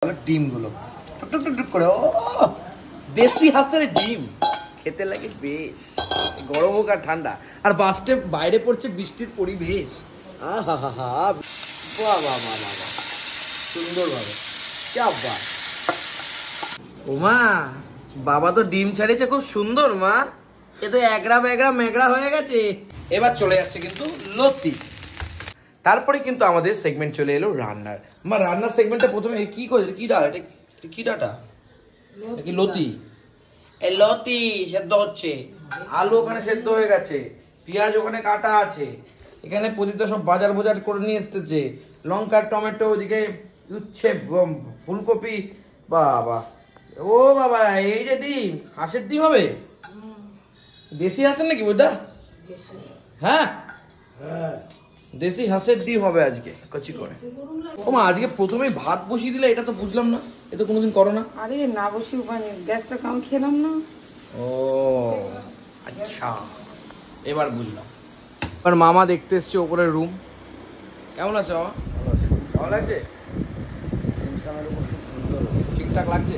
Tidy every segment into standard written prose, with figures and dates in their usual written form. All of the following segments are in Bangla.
ডিমগুলো টুক টুক টুক করে ও দেশি হাঁসের ডিম খেতে লাগে বেশ, গরম হোক আর ঠান্ডা, আর বাসটে বাইরে পড়ছে বৃষ্টির পরিবেশ। আহা হা হা, বাহ বাহ বাহ বাহ, সুন্দর ভাবে क्या बात। ওমা বাবা তো ডিম ছাড়িয়েছে খুব সুন্দর মা, এ তো একড়া বেগড়া মেগড়া হয়ে গেছে। এবার চলে যাচ্ছে কিন্তু লতি। তারপরে কিন্তু আমাদের সেগমেন্ট চলে এলো রান্নার। মা রান্নার সেগমেন্টে প্রথমে কি করে, কি ডাল এটা, কি ডাটা, এটা কি লতি? এই লতি সেদ্ধ হচ্ছে, আলু ওখানে সেদ্ধ হয়ে গেছে, পেঁয়াজ ওখানে কাটা আছে, এখানে প্রদীপটা সব বাজার বাজার করে নিয়ে এসতেছে, লঙ্কা টমেটো ওদিকে উচ্ছে ফুলকপি। বাবা ও বাবা, এই যে ডিম, হাঁসের ডিম হবে, দেশি হাঁসের নাকি বুঝা? হ্যাঁ দেশি হাঁসের ডিম হবে আজকে কচি করে। ও মা আজকে প্রথমেই ভাত বসিয়ে দিলে, এটা তো বুঝলাম না, এটা কোনোদিন করো না? আরে না বসি উপায় নেই, গ্যাসটা কম খেলাম না। ও আচ্ছা এবার বুঝলাম। এবার মামা দেখতে এসছে ওপরের রুম। কেমন আছে মামা? ভালো লাগছে? ঠিকঠাক লাগছে?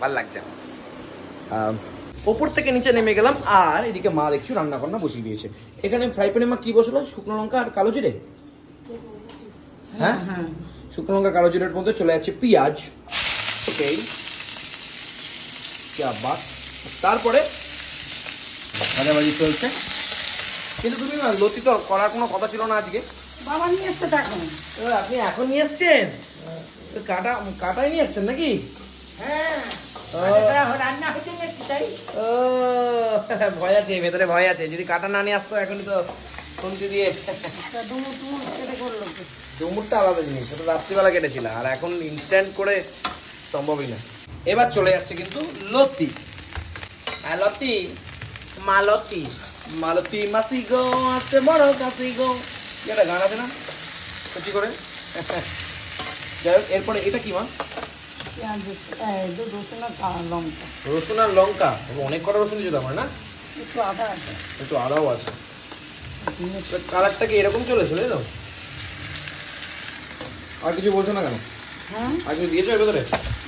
ভালো লাগছে। ওপর থেকে নিচে নেমে গেলাম, আর এদিকে মা দেখছি রান্না বান্না বসিয়ে দিয়েছে। এখানে ফ্রাই প্যানে মা কি বসলো? শুকনো লঙ্কা আর কালো জিরে। হ্যাঁ শুকনো লঙ্কা কালো জিরের মধ্যে চলে যাচ্ছে পেঁয়াজ। ওকে क्या बात। তারপরে ভাজাভাজি চলছে। কিন্তু তুমি লতি তো করার কোনো কথা ছিল না আজকে। বাবা নিয়ে এসছে এখন। আপনি এখন নিয়ে এসছেন? কাটাই নিয়ে এসছেন নাকি? হ্যাঁ রান্না হচ্ছে নাকি তাই? ও ভয় আছে, ভেতরে ভয় আছে, যদি কাটা না নিয়ে আসতো এখনই তো খুন্তি দিয়ে। ডুমুরটা আলাদা জিনিস, সেটা রাত্রিবেলা কেটেছিল, আর এখন ইনস্ট্যান্ট করে সম্ভবই না। এবার চলে যাচ্ছে কিন্তু লতি। লতি মালতি মালতি মাসি গো আছে বড় কাশি গো, এটা গান আছে না কচি করে। যাই হোক, এরপরে এটা কি মা? রসুন আর লঙ্কা, অনেক কটা রসুন দিতে আমার না, একটু আদাও আছে। কালারটা কি এরকম চলেছিল? আর কিছু বলছো না কেন? আর কিছু দিয়েছো এর ভেতরে?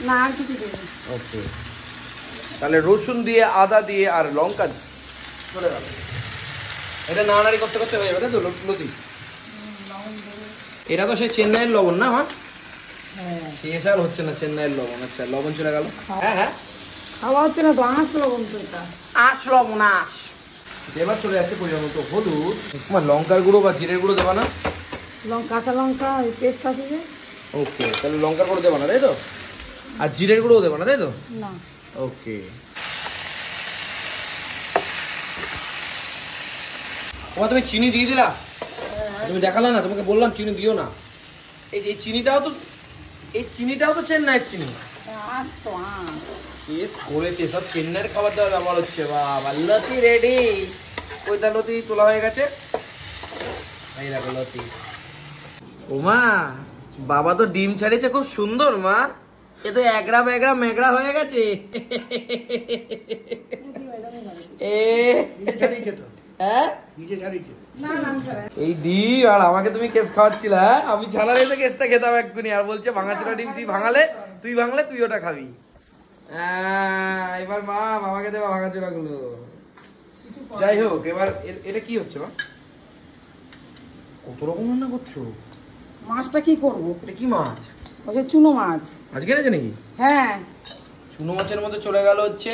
না আর কিছু দিই। ওকে, তাহলে রসুন দিয়ে আদা দিয়ে আর লঙ্কা চলে গেল। এটা নাড়ানাড়ি করতে করতে হয়ে যাবে তাই তো লতি? এটা তো সেই চেন্নাইয়ের লবণ না মা? স্পেশাল হচ্ছে না চেন্নাইয়ের লবণ। আচ্ছা লবণ চলে গেল। হ্যাঁ হ্যাঁ খাওয়া হচ্ছে না তো, আঁশ লবণ তো, এটা আঁশ লবণ আঁশ। এবার চলে যাচ্ছে পরিমাণ মতো হলুদ। তোমার লঙ্কার গুঁড়ো বা জিরের গুঁড়ো দেবা না? কাঁচা লঙ্কা পেস্ট আছে যে। ওকে, তাহলে লঙ্কার গুঁড়ো দেবা না তাই তো? আর জিরের গুঁড়ো দেবা না তাই তো? না। ওকে, তোমার তুমি চিনি দিয়ে দিলা? তুমি দেখালে না, তোমাকে বললাম চিনি দিও না। এই চিনিটাও তো, এই চিনিটাও তো চেন্নাইয়ের চিনি। করেছে সব চেন্নাইয়ের খাবার দাবার ব্যবহার হচ্ছে। বাবা লতি রেডি। ওইটা লতি তোলা হয়ে গেছে, এই দেখো লতি। ওমা বাবা তো ডিম ছাড়িয়েছে খুব সুন্দর মা, এ তো একড়া বেগড়া মেগড়া হয়ে গেছে। এই ডিম আর আমাকে তুমি কেস খাওয়াচ্ছিল? আমি ছাড়ালে তো কেসটা খেতাম এক্ষুনি, আর বলছে ভাঙাচোরা ডিম তুই ভাঙালে, তুই ভাঙলে তুই ওটা খাবি। এবার মা মামাকে দেবা ভাঙাচোরা গুলো। যাই হোক, এবার এটা কি হচ্ছে মা? কত রকম রান্না করছো? মাছটা কি করবো? এটা কি মাছ? ওই যে চুনো মাছ। আজকে এনেছে নাকি? হ্যাঁ। চুনো মাছের মধ্যে চলে গেল হচ্ছে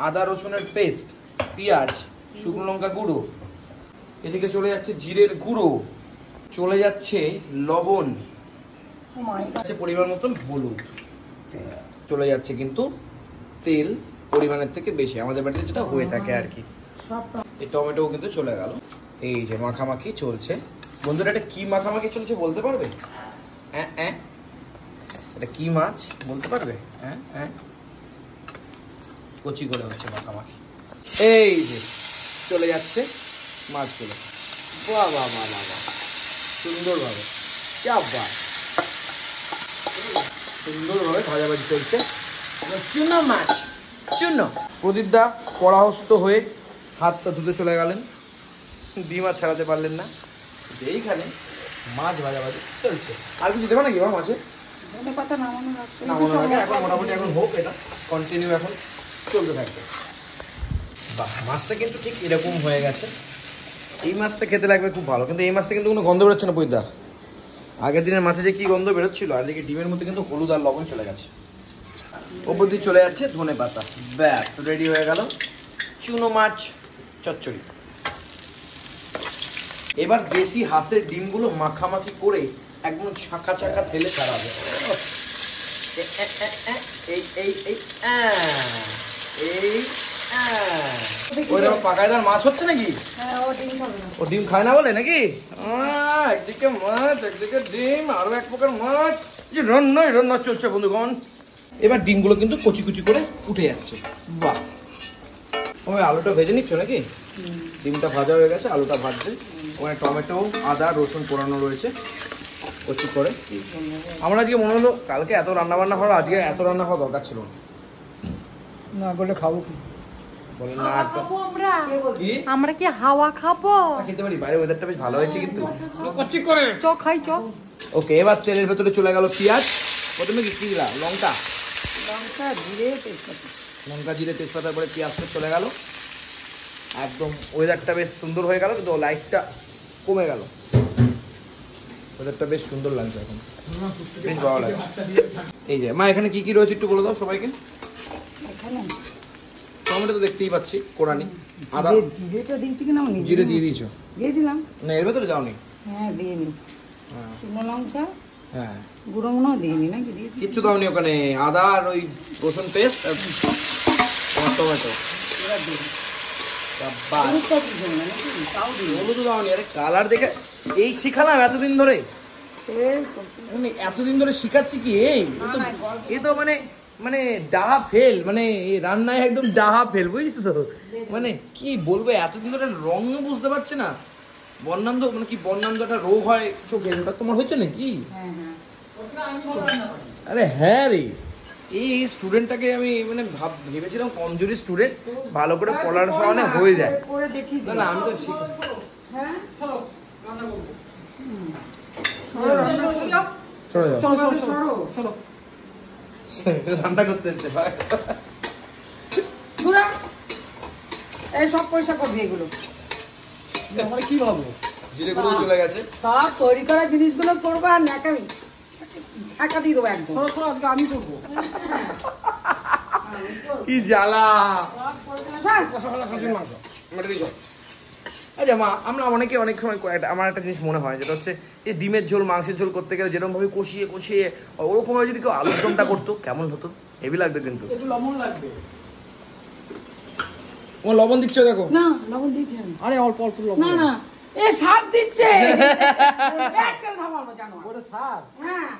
আদা রসুনের পেস্ট, পেঁয়াজ, শুকনো লঙ্কা গুঁড়ো, এদিকে চলে যাচ্ছে জিরের গুঁড়ো, চলে যাচ্ছে লবণ, পরিমাণ মতন হলুদ, চলে যাচ্ছে কিন্তু তেল পরিমাণের থেকে বেশি, আমাদের বাড়িতে যেটা হয়ে থাকে আর কি। এই টমেটো কিন্তু চলে গেল। এই যে মাখামাখি চলছে। বন্ধুরা এটা কি মাখামাখি চলছে বলতে পারবে? এটা কি মাছ বলতে পারবে? কচি করে হচ্ছে মাখামাখি। এই যে চলে যাচ্ছে মাছগুলো। বাহ বাহ বাহ বাহ বাহ, সুন্দরভাবে সুন্দরভাবে ভাজাভাজি চলছে। চুনো মাছ, চুনো। প্রদীপ দা পরাহস্ত হয়ে হাতটা ধুতে চলে গেলেন, ডিম আর ছাড়াতে পারলেন না। এইখানে মাছ ভাজাভাজি চলছে। আর কিছু দেবো নাকি মা মাছে? ধনে পাতা নামানোর আগে নামানোর আগে এখন মোটামুটি এখন হোক, এটা কন্টিনিউ এখন চলতে থাকবে। বাহ, মাছটা কিন্তু ঠিক এরকম হয়ে গেছে। এই মাছটা খেতে লাগবে খুব ভালো, কিন্তু এই মাছটা কিন্তু কোনো গন্ধ বেরোচ্ছে না পয়দা। আগের দিনের মাছে যে কি গন্ধ বেরোচ্ছিল, আর এদিকে ডিমের মধ্যে কিন্তু হলুদ আর লবণ চলে গেছে। ওপর দিয়ে চলে যাচ্ছে ধনে পাতা। ব্যাস, রেডি হয়ে গেল চুনো মাছ চচ্চড়ি। এবার দেশি হাঁসের ডিমগুলো মাখামাখি করে একদম ছাকা ছাকা তেলে ছাড়াবে। পাকায়দার মাছ হচ্ছে নাকি? হ্যাঁ, ও ডিম খাবে না। ও ডিম খায় না বলে নাকি? একদিকে মাছ, একদিকে ডিম, আরো এক প্রকার মাছ, যে রান্না চলছে বন্ধুগণ। এবার ডিমগুলো কিন্তু কচি কুচি করে উঠে যাচ্ছে। বাহ, ওই আলুটা ভেজে নিচ্ছ নাকি? ডিমটা ভাজা হয়ে গেছে, আলুটা ভাজছে। ওখানে টমেটো, আদা, রসুন পোড়ানো রয়েছে কচি করে। আমার আজকে মনে হলো কালকে এত রান্না বান্না হলো, আজকে এত রান্না হওয়া দরকার ছিল না করলে খাবো কি? বলেন না কি? আমরা কি হাওয়া খাবো? খেতে পারি, বাইরে ওয়েদারটা বেশ ভালো হয়েছে কিন্তু। চ খাই চ। ওকে, এবার তেলের ভেতরে চলে গেল পেঁয়াজ। প্রথমে কি দিলা? লঙ্কা, জিরে, তেজপাতা। লঙ্কা, জিরে, তেজপাতার পরে পেঁয়াজটা চলে গেল। একদম ওয়েদারটা বেশ সুন্দর হয়ে গেল, কিন্তু লাইটটা কমে গেল। ওয়েদারটা বেশ সুন্দর লাগছে এখন, বেশ ভালো লাগছে। এই যে মা, এখানে কি কি রয়েছে একটু বলে দাও সবাইকে। এখানে টমেটো তো দেখতেই পাচ্ছি কোরানি, আদা, জিরেটা দিয়েছি কিনা আমি জিরে দিয়ে দিয়েছো? দিয়েছিলাম। না, এর ভেতরে যাওনি? হ্যাঁ, দিইনি। হ্যাঁ শুকনো লঙ্কা, হ্যাঁ, গুঁড়ো মনে দিইনি নাকি? দিয়েছি। কিচ্ছু দাওনি ওখানে? আদা আর ওই রসুন পেস্ট আর টমেটো। হলুদটা দিয়েছি না নাকি? তাও দিই। হলুদ দাওনি? আরে কালার দেখে এই শিখালাম এতদিন ধরে, মানে এতদিন ধরে শিখাচ্ছি কি? এই এ তো মানে মানে ডাহা ফেল, মানে এই রান্নায় একদম ডাহা ফেল, বুঝেছো তো? মানে কি বলবো, এতদিন ধরে রং বুঝতে পারছে না। বর্ণান্ধ, মানে কি বর্ণান্ধ একটা রোগ হয় চোখে, ওটা তোমার হচ্ছে নাকি? হ্যাঁ হ্যাঁ। আরে হ্যাঁ রে, এই স্টুডেন্টটাকে আমি মানে ভেবেছিলাম কমজোরি স্টুডেন্ট, ভালো করে পড়ার সময় হয়ে যায়। করে দেখি। না না, আমি তো শিখি। হ্যাঁ, চলো রান্না করব। চলো রান্না করতে হচ্ছে ভাই। এই সব পয়সা করবি এগুলো। কি ভাবো, জিরে গুঁড়ো চলে গেছে। সব তৈরি করা জিনিসগুলো করবো আর নাকামি ঢাকা দিয়ে দেবো একদম। আজকে আমি করবো। কি জ্বালা। স্যার, আচ্ছা মা, আমরা অনেকে অনেক সময় আমার একটা জিনিস মনে হয়, যেটা হচ্ছে এই ডিমের ঝোল, মাংসের ঝোল করতে গেলে যেরকম ভাবে কষিয়ে কষিয়ে ওরকম ভাবে যদি কেউ আলুর দমটা করতো কেমন হতো? হেভি লাগবে কিন্তু। একটু লবণ লাগবে। ও লবণ দিচ্ছ দেখো। না, লবণ দিয়েছি আমি। আরে অল্প অল্প লবণ। না না, এ সার দিচ্ছে। একটা ধামাবো জানো। ওরে স্যার। হ্যাঁ।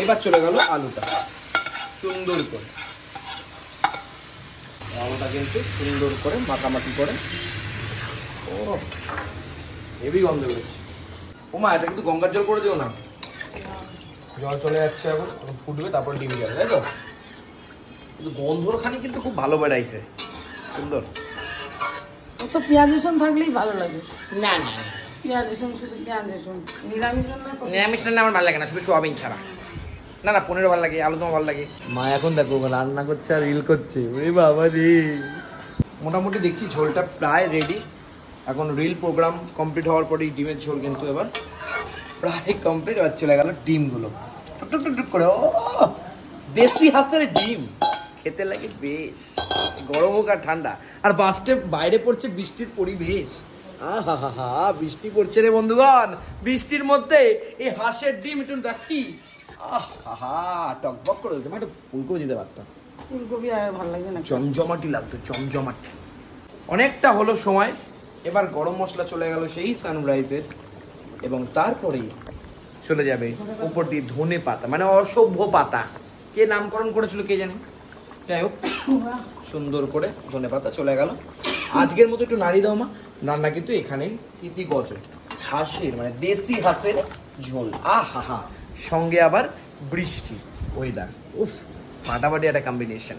এবার চলে গেল আলুটা সুন্দর করে। আলুটা কিন্তু সুন্দর করে মাখামাখি করে। ও হেভি গন্ধ বেরোচ্ছে। ও মা, এটা কিন্তু গঙ্গার জল করে দিও না, জল চলে যাচ্ছে এখন, ফুটবে তারপর ডিম যাবে, তাই তো? কিন্তু গন্ধর খানি কিন্তু খুব ভালো বেড়াইছে, সুন্দর। ও তো পেঁয়াজ রসুন থাকলেই ভালো লাগে। না না, পেঁয়াজ রসুন, শুধু পেঁয়াজ রসুন। নিরামিষ রান্না করতে নিরামিষ রান্না আমার ভালো লাগে না, শুধু সোয়াবিন ছাড়া। না না, পনিরও ভালো লাগে, আলুদম ভালো লাগে। মা এখন দেখো রান্না করছে আর রিল করছে, ওরে বাবা রে। মোটামুটি দেখছি ঝোলটা প্রায় রেডি। এখন রিল প্রোগ্রাম কমপ্লিট হওয়ার পরেই ডিমের ঝোল কিন্তু এবার প্রায় কমপ্লিট। এবার চলে গেল ডিমগুলো টুক টুক টুক করে। ও দেশি হাঁসের ডিম, খেতে লাগে বেশ। গরম হোক আর ঠান্ডা, আর বাইরে পড়ছে বৃষ্টির পরিবেশ। আহা হা হা, বৃষ্টি পড়ছে রে বন্ধুগণ। বৃষ্টির মধ্যে এই হাঁসের ডিম একটু রাখি, আহা টকবক করে উঠছে। একটু ফুলকপি দিতে পারতাম, ফুলকপি আর ভালো লাগে না। জমজমাটি লাগতো, জমজমাটি। অনেকটা হলো সময়, এবার গরম মশলা চলে গেল সেই সানরাইজের, এবং তারপরেই চলে যাবে উপর দিয়ে ধনে পাতা, মানে অসভ্য পাতা। কে নামকরণ করেছিল কে জানে, যাই হোক সুন্দর করে ধনে পাতা চলে গেল। আজকের মতো একটু নাড়ি দাও মা। রান্না কিন্তু এখানেই ইতি গজল। হাঁসের মানে দেশি হাঁসের ঝোল, আহা হা, সঙ্গে আবার বৃষ্টি, ওয়েদার, উফ ফাটাফাটি একটা কম্বিনেশন।